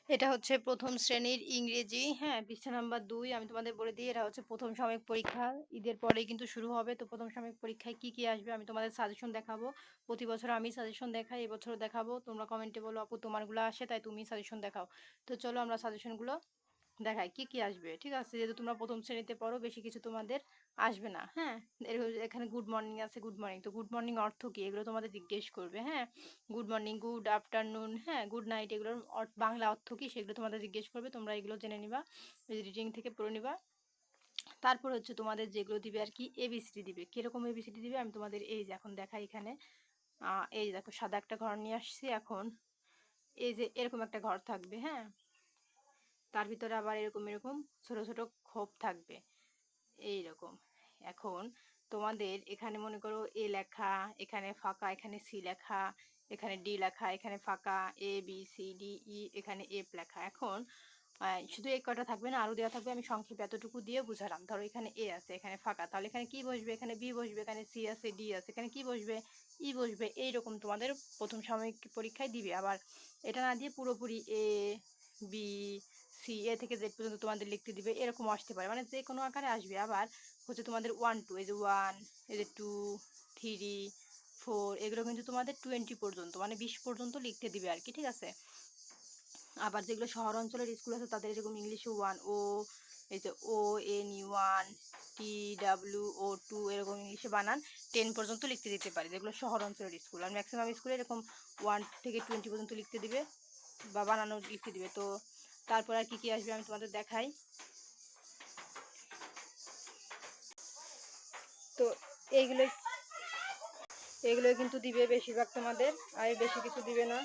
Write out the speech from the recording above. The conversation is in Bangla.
এটা হচ্ছে ১ম শ্রেণীর ইংরেজি, হ্যাঁ? পৃষ্ঠা নাম্বার ২ আমি তোমাদের বলে দিই, এটা হচ্ছে ১ম সাময়িক পরীক্ষা। ঈদের পরেই কিন্তু শুরু হবে। তো ১ম সাময়িক পরীক্ষায় কি, কি আসবে আমি তোমাদের সাজেশন দেখাবো। প্রতি বছর আমি সাজেশন দেখাই, এবছরও দেখাবো। তোমরা কমেন্টে বলো, "আপু তোমারগুলো আসে তাই তুমি সাজেশন দেখাও।" তো চলো আমরা সাজেশনগুলো দেখাই কি, কি আসবে। ঠিক আছে? যেহেতু তোমরা ১ম শ্রেণীতে পড়ো বেশি কিছু তোমাদের আসবে না। হ্যাঁ? এখানে গুড মর্নিং আছে, গুড মর্নিং। তো গুড মর্নিং অর্থ কি? এগুলো তোমাদের জিজ্ঞেস করবে। হ্যাঁ? গুড মর্নিং, গুড আফটারনুন, হ্যাঁ? গুড নাইট এগুলোর বাংলা অর্থ কি সেগুলো তোমাদের জিজ্ঞেস করবে। তোমরা এগুলো জেনে নিবা। রিডিং থেকে পড়ে নিবা। তারপর হচ্ছে তোমাদের যেগুলো দিবে আরকি এবিসিডি দিবে। কিরকম এবিসিডি দিবে আমি তোমাদের এই যে এখন দেখাই এখানে। এই যে দেখো সাদা একটা ঘর নিয়ে আসছি। এখন এই যে এরকম একটা ঘর থাকবে। হ্যাঁ? তার ভিতরে আবার এরকম, এরকম ছোট, ছোট খোপ থাকবে। এইরকম। এখন তোমাদের এখানে মনে করো এ লেখা, এখানে ফাঁকা, এখানে সি লেখা, এখানে ডি লেখা, এখানে ফাঁকা, এ, বি, সি, ডি, ই, এখানে এফ লেখা। এখন শুধু এই কয়টা থাকবে না, আরো দেওয়া থাকবে। আমি সংক্ষেপে এতটুকু দিয়ে বুঝালাম। ধরো এখানে এ আছে, এখানে ফাঁকা। তাহলে এখানে কি বসবে? এখানে বি বসবে, এখানে সি আছে, ডি আছে। এখানে কি বসবে? ই বসবে। এইরকম তোমাদের ১ম সাময়িক পরীক্ষায় দিবে। আবার এটা না দিয়ে পুরোপুরি এ, বি, সি, এ থেকে জেড পর্যন্ত তোমাদের লিখতে দিবে। এরকম আসতে পারে। মানে যেকোনো আকারে আসবে। আবার হচ্ছে তোমাদের 1, 2 এই যে 1, এই যে 2, 3, 4 এগুলো কিন্তু তোমাদের 20 পর্যন্ত মানে 20 পর্যন্ত লিখতে দিবে আরকি। ঠিক আছে? আবার যেগুলো শহর অঞ্চলের স্কুল আছে তাদের এরকম ইংলিশে 1 ও, এই যে O N E 1 T W O 2 এরকম ইংলিশে বানান 10 পর্যন্ত লিখতে দিতে পারে, যেগুলো শহর অঞ্চলের স্কুল। আর ম্যাক্সিমাম স্কুলে এরকম 1 থেকে 20 পর্যন্ত লিখতে দিবে বা বানানো লিখতে দিবে। তো তারপর আর কি কি আসবে আমি তোমাদের দেখাই। তো এইগুলোই এগুলোই কিন্তু দিবে বেশিরভাগ তোমাদের, আর বেশি কিছু দিবে না।